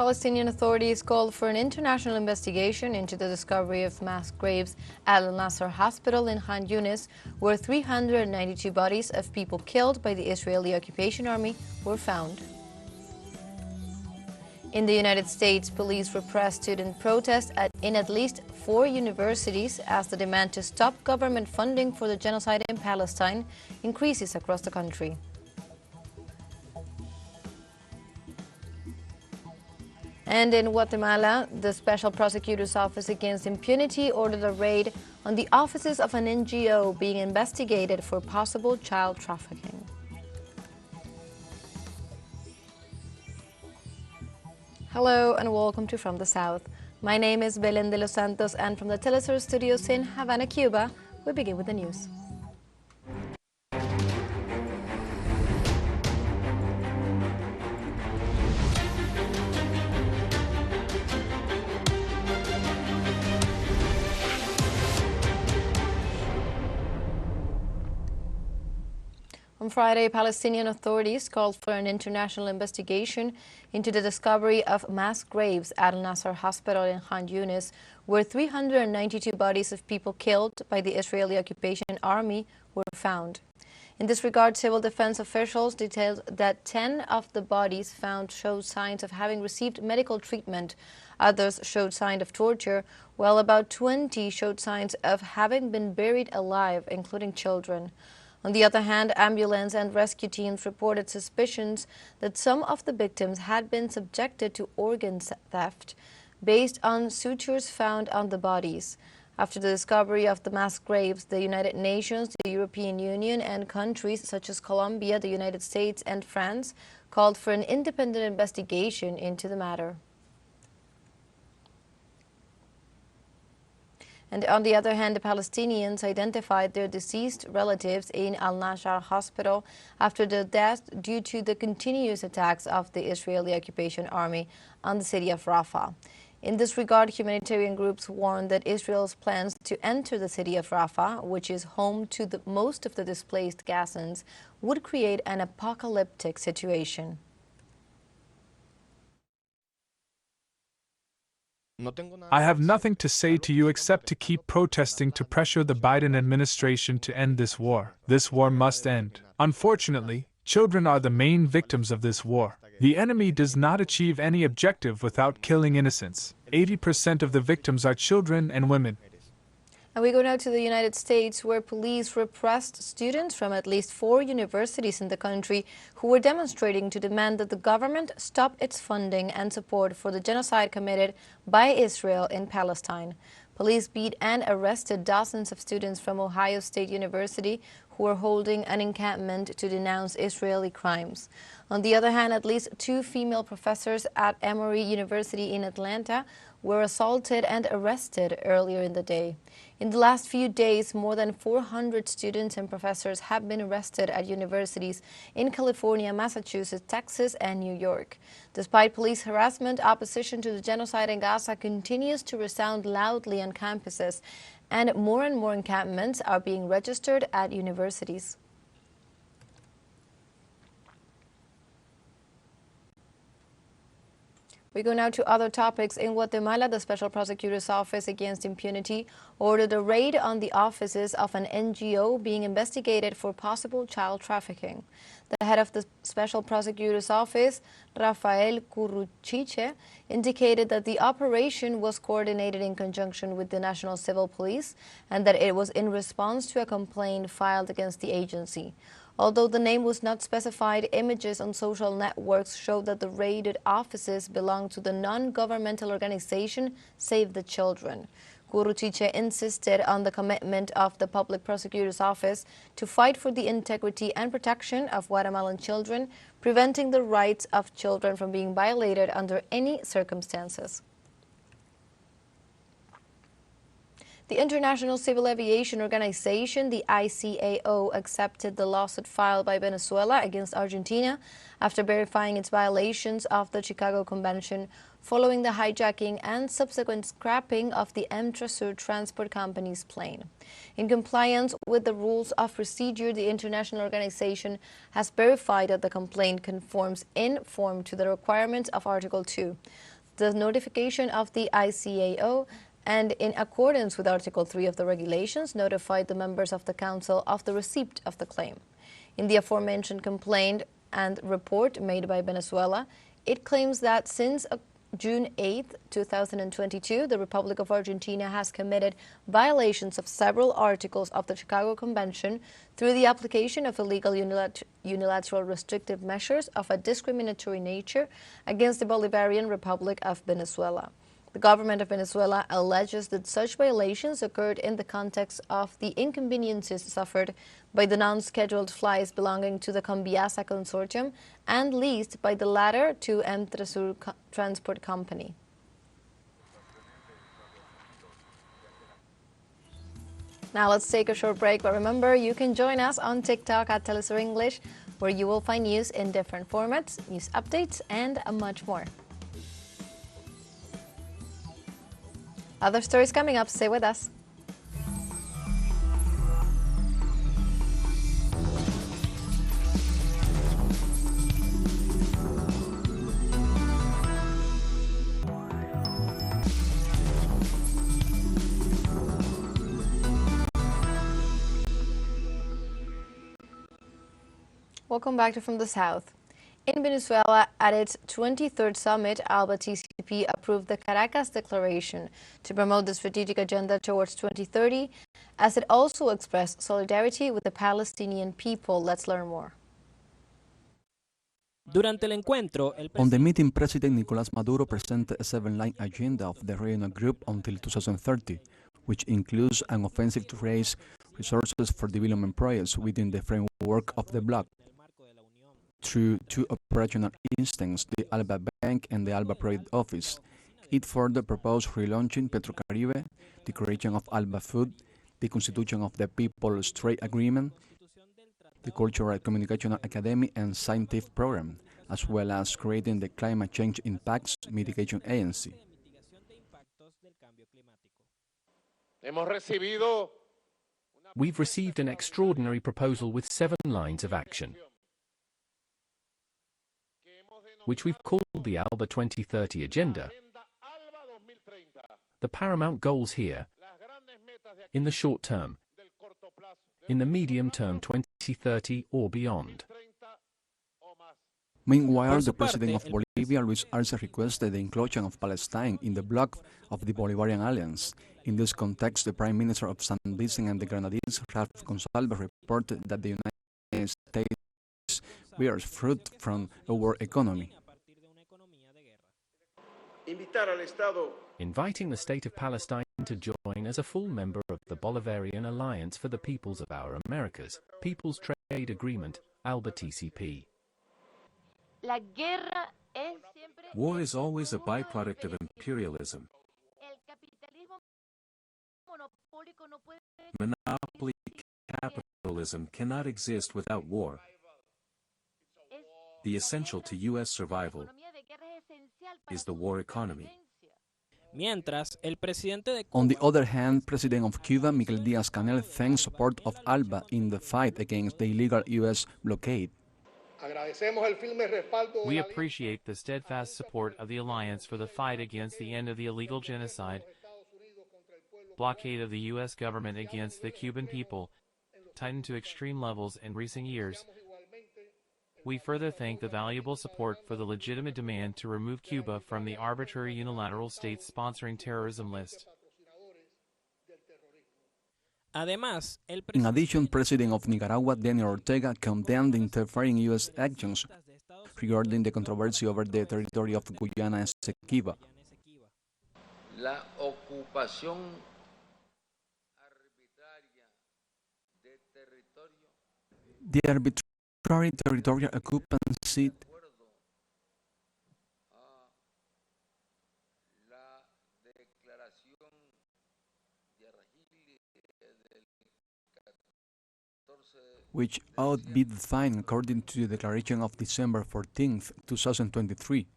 Palestinian authorities called for an international investigation into the discovery of mass graves at Al-Nasser hospital in Khan Yunis, where 392 bodies of people killed by the Israeli occupation army were found. In the United States, police repressed student protests in at least 4 universities as the demand to stop government funding for the genocide in Palestine increases across the country. And in Guatemala, the Special Prosecutor's Office Against Impunity ordered a raid on the offices of an NGO being investigated for possible child trafficking. Hello and welcome to From the South. My name is Belén de los Santos, and from the teleSUR studios in Havana, Cuba, we begin with the news. On Friday, Palestinian authorities called for an international investigation into the discovery of mass graves at Al-Nasser hospital in Khan Yunis, where 392 bodies of people killed by the Israeli occupation army were found. In this regard, civil defense officials detailed that 10 of the bodies found showed signs of having received medical treatment. Others showed signs of torture, while about 20 showed signs of having been buried alive, including children. On the other hand, ambulance and rescue teams reported suspicions that some of the victims had been subjected to organ theft based on sutures found on the bodies. After the discovery of the mass graves, the United Nations, the European Union, and countries such as Colombia, the United States, and France called for an independent investigation into the matter. And on the other hand, the Palestinians identified their deceased relatives in Al-Nasser hospital after their death due to the continuous attacks of the Israeli occupation army on the city of Rafah. In this regard, humanitarian groups warned that Israel's plans to enter the city of Rafah, which is home to most of the displaced Gazans, would create an apocalyptic situation. I have nothing to say to you except to keep protesting to pressure the Biden administration to end this war. This war must end. Unfortunately, children are the main victims of this war. The enemy does not achieve any objective without killing innocents. 80% of the victims are children and women. And we go now to the United States, where police repressed students from at least 4 universities in the country who were demonstrating to demand that the government stop its funding and support for the genocide committed by Israel in Palestine. Police beat and arrested dozens of students from Ohio State University who were holding an encampment to denounce Israeli crimes. On the other hand, at least 2 female professors at Emory University in Atlanta were assaulted and arrested earlier in the day. In the last few days, more than 400 students and professors have been arrested at universities in California, Massachusetts, Texas, and New York. Despite police harassment, opposition to the genocide in Gaza continues to resound loudly on campuses, and more encampments are being registered at universities. We go now to other topics. In Guatemala, the Special Prosecutor's Office Against Impunity ordered a raid on the offices of an NGO being investigated for possible child trafficking. The head of the Special Prosecutor's Office, Rafael Curruchiche, indicated that the operation was coordinated in conjunction with the National Civil Police and that it was in response to a complaint filed against the agency. Although the name was not specified, images on social networks showed that the raided offices belong to the non-governmental organization Save the Children. Curruchiche insisted on the commitment of the Public Prosecutor's Office to fight for the integrity and protection of Guatemalan children, preventing the rights of children from being violated under any circumstances. The International Civil Aviation Organization, the ICAO, accepted the lawsuit filed by Venezuela against Argentina after verifying its violations of the Chicago Convention following the hijacking and subsequent scrapping of the TeleSUR transport company's plane. In compliance with the rules of procedure, the international organization has verified that the complaint conforms in form to the requirements of Article 2. the notification of the ICAO and, in accordance with Article 3 of the regulations, notified the members of the Council of the receipt of the claim. In the aforementioned complaint and report made by Venezuela, it claims that since June 8, 2022, the Republic of Argentina has committed violations of several articles of the Chicago Convention through the application of illegal unilateral restrictive measures of a discriminatory nature against the Bolivarian Republic of Venezuela. The government of Venezuela alleges that such violations occurred in the context of the inconveniences suffered by the non-scheduled flights belonging to the Conviasa consortium and leased by the latter to teleSUR Transport Company. Now let's take a short break, but remember, you can join us on TikTok at teleSUR English, where you will find news in different formats, news updates, and much more. Other stories coming up. Stay with us. Welcome back to From the South. In Venezuela, at its 23rd summit, ALBA TCP approved the Caracas Declaration to promote the strategic agenda towards 2030, as it also expressed solidarity with the Palestinian people. Let's learn more. On the meeting, President Nicolás Maduro presented a 7-line agenda of the regional group until 2030, which includes an offensive to raise resources for development projects within the framework of the bloc, through two operational instances, the ALBA Bank and the ALBA Project Office. It further proposed relaunching Petrocaribe, the creation of ALBA Food, the constitution of the People's Trade Agreement, the Cultural Communication Academy and Scientific Program, as well as creating the Climate Change Impacts Mitigation Agency. We've received an extraordinary proposal with 7 lines of action, which we've called the ALBA 2030 Agenda. The paramount goals here, in the short term, in the medium term 2030 or beyond. Meanwhile, the president of Bolivia, Luis Arce, requested the inclusion of Palestine in the bloc of the Bolivarian Alliance. In this context, the Prime Minister of San Vicente and the Grenadines, Ralph Gonsalves, reported that the United States bears fruit from our economy. Inviting the State of Palestine to join as a full member of the Bolivarian Alliance for the Peoples of Our Americas, People's Trade Agreement, ALBA TCP. War is always a byproduct of imperialism. Monopoly capitalism cannot exist without war. The essential to U.S. survival is the war economy. On the other hand, President of Cuba, Miguel Díaz-Canel, thanked support of ALBA in the fight against the illegal U.S. blockade. We appreciate the steadfast support of the Alliance for the fight against the end of the illegal genocide, blockade of the U.S. government against the Cuban people, tightened to extreme levels in recent years. We further thank the valuable support for the legitimate demand to remove Cuba from the arbitrary unilateral states sponsoring terrorism list. In addition, President of Nicaragua, Daniel Ortega, condemned the interfering U.S. actions regarding the controversy over the territory of Guyana Esequiba. The arbitrary territorial occupancy which ought be defined according to the Declaration of December 14, 2023.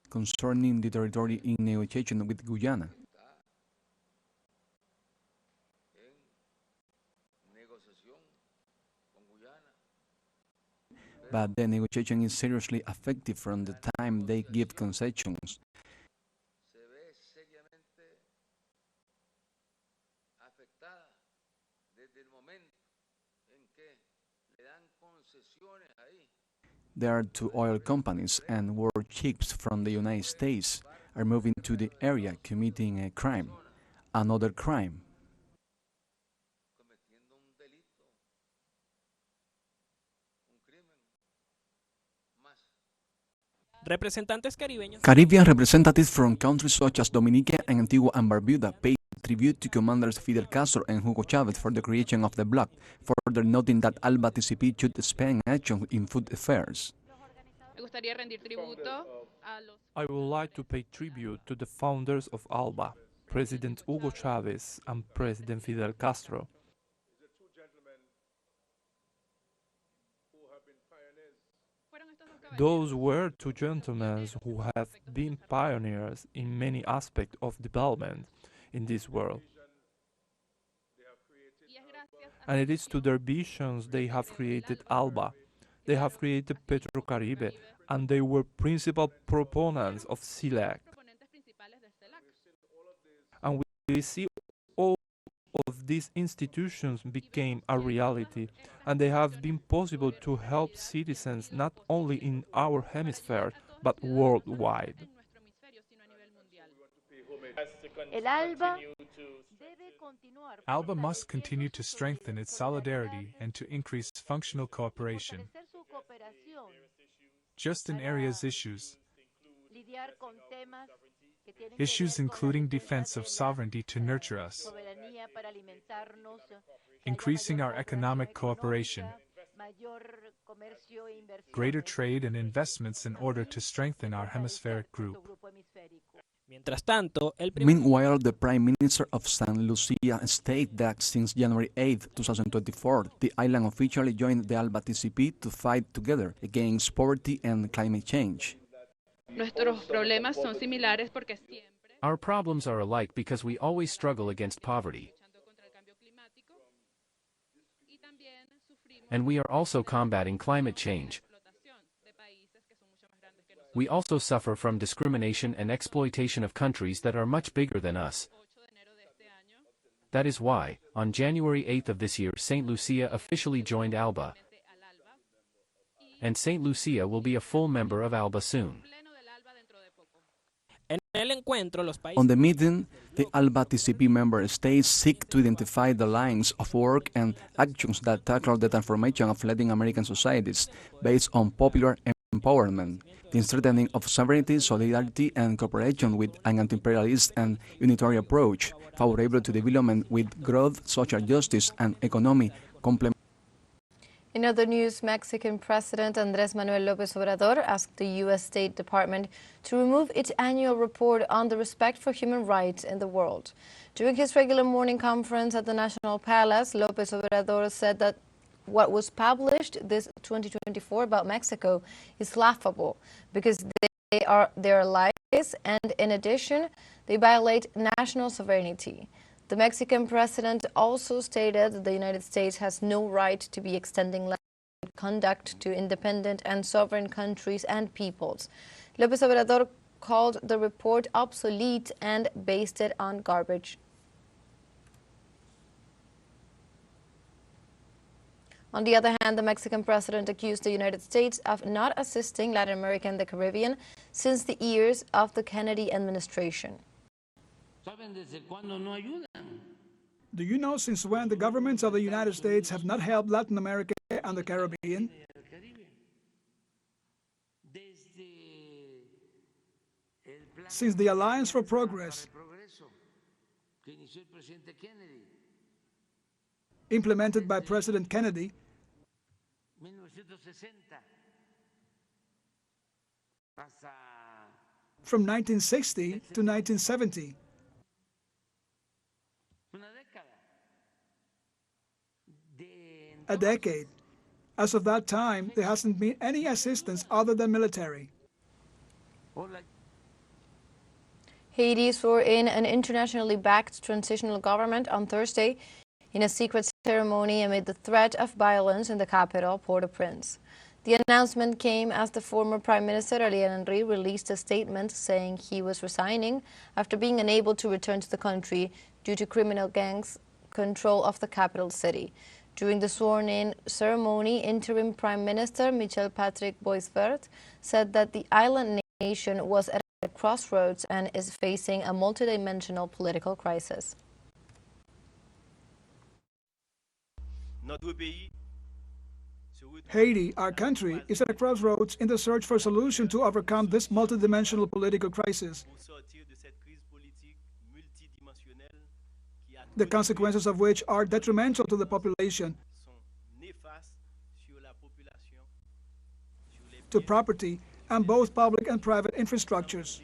Concerning the territory in negotiation with Guyana. but the negotiation is seriously affected from the time they give concessions. There are two oil companies, and world chiefs from the United States are moving to the area, committing a crime, another crime. Caribbean representatives from countries such as Dominica and Antigua and Barbuda paid tribute to Commanders Fidel Castro and Hugo Chavez for the creation of the bloc, further noting that ALBA TCP should expand action in food affairs. I would like to pay tribute to the founders of ALBA, President Hugo Chavez and President Fidel Castro. Those were two gentlemen who have been pioneers in many aspects of development in this world. And it is to their visions they have created ALBA. They have created Petrocaribe, and they were principal proponents of CELAC. And we see all of these institutions became a reality, and they have been possible to help citizens not only in our hemisphere, but worldwide. ALBA must continue to strengthen its solidarity and to increase functional cooperation. Just in areas issues including defense of sovereignty to nurture us, increasing our economic cooperation, greater trade and investments in order to strengthen our hemispheric group. Meanwhile, the Prime Minister of St. Lucia stated that since January 8, 2024, the island officially joined the ALBA TCP to fight together against poverty and climate change. Our problems are alike because we always struggle against poverty. And we are also combating climate change. We also suffer from discrimination and exploitation of countries that are much bigger than us. That is why, on January 8th of this year, St. Lucia officially joined ALBA. And St. Lucia will be a full member of ALBA soon. On the meeting, the ALBA TCP member states seek to identify the lines of work and actions that tackle the transformation of Latin American societies based on popular empowerment, the strengthening of sovereignty, solidarity, and cooperation with an anti-imperialist and unitary approach, favorable to development with growth, social justice, and economy complementary. In other news, Mexican President Andrés Manuel López Obrador asked the U.S. State Department to remove its annual report on the respect for human rights in the world. During his regular morning conference at the National Palace, López Obrador said that what was published this 2024 about Mexico is laughable because they are lies, and in addition, they violate national sovereignty. The Mexican president also stated that the United States has no right to be extending conduct to independent and sovereign countries and peoples. López Obrador called the report obsolete and based it on garbage. On the other hand, the Mexican president accused the United States of not assisting Latin America and the Caribbean since the years of the Kennedy administration. Do you know since when the governments of the United States have not helped Latin America and the Caribbean? Since the Alliance for Progress, implemented by President Kennedy, from 1960 to 1970. A decade. As of that time, there hasn't been any assistance other than military. Haiti swore in an internationally backed transitional government on Thursday in a secret ceremony amid the threat of violence in the capital, Port-au-Prince. The announcement came as the former Prime Minister Ariel Henry released a statement saying he was resigning after being unable to return to the country due to criminal gangs' control of the capital city. During the sworn-in ceremony, interim Prime Minister Michel Patrick Boisvert said that the island nation was at a crossroads and is facing a multidimensional political crisis. Haiti, our country, is at a crossroads in the search for a solution to overcome this multidimensional political crisis, the consequences of which are detrimental to the population, to property, and both public and private infrastructures.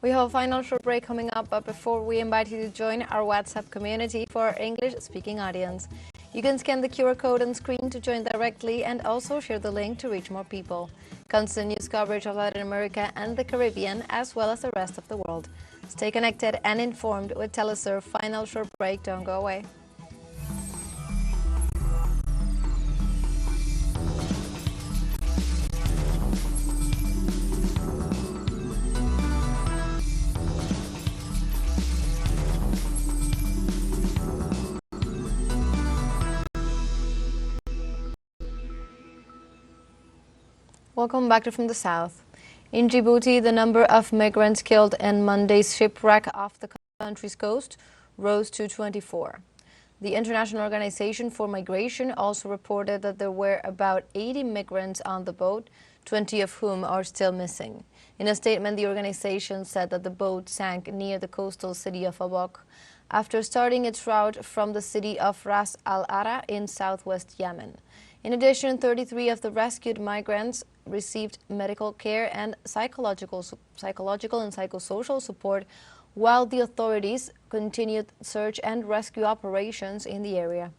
We have a final short break coming up, but before we invite you to join our WhatsApp community for our English-speaking audience. You can scan the QR code on screen to join directly and also share the link to reach more people. Constant news coverage of Latin America and the Caribbean, as well as the rest of the world. Stay connected and informed with teleSUR. Final short break. Don't go away. Welcome back to From the South. In Djibouti, the number of migrants killed in Monday's shipwreck off the country's coast rose to 24. The International Organization for Migration also reported that there were about 80 migrants on the boat, 20 of whom are still missing. In a statement, the organization said that the boat sank near the coastal city of Abok after starting its route from the city of Ras al-Ara in southwest Yemen. In addition, 33 of the rescued migrants received medical care and psychological and psychosocial support while the authorities continued search and rescue operations in the area.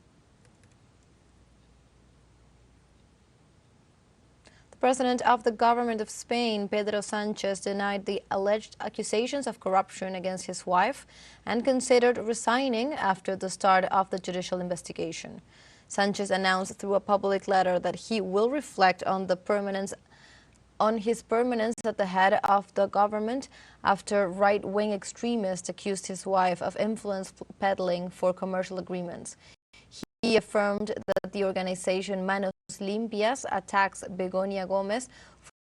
The president of the government of Spain, Pedro Sanchez, denied the alleged accusations of corruption against his wife and considered resigning after the start of the judicial investigation. Sanchez announced through a public letter that he will reflect on his permanence at the head of the government after right-wing extremists accused his wife of influence peddling for commercial agreements. He affirmed that the organization Manos Limpias attacks Begonia Gomez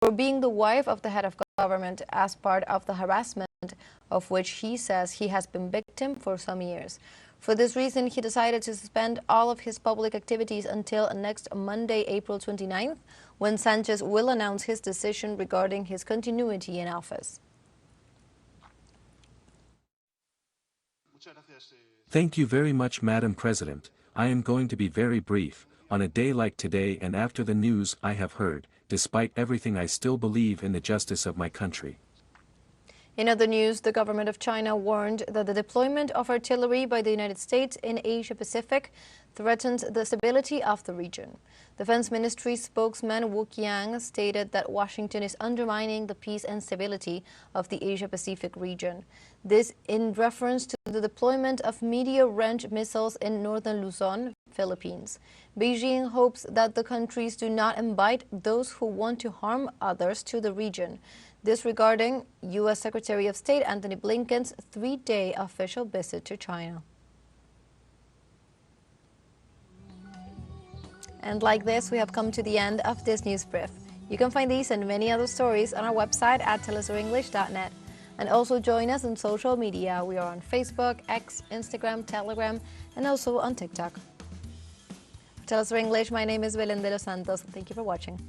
for being the wife of the head of government as part of the harassment of which he says he has been victim for some years. For this reason, he decided to suspend all of his public activities until next Monday, April 29th, when Sanchez will announce his decision regarding his continuity in office. Thank you very much, Madam President. I am going to be very brief. On a day like today and after the news I have heard, despite everything, I still believe in the justice of my country. In other news, the government of China warned that the deployment of artillery by the United States in Asia-Pacific threatens the stability of the region. Defense Ministry spokesman Wu Qiang stated that Washington is undermining the peace and stability of the Asia-Pacific region. This in reference to the deployment of medium-range missiles in northern Luzon, Philippines. Beijing hopes that the countries do not invite those who want to harm others to the region. This regarding U.S. Secretary of State Antony Blinken's 3-day official visit to China. And like this, we have come to the end of this news brief. You can find these and many other stories on our website at telesurenglish.net. And also join us on social media. We are on Facebook, X, Instagram, Telegram, and also on TikTok. For TeleSUR English, my name is Belén de los Santos. Thank you for watching.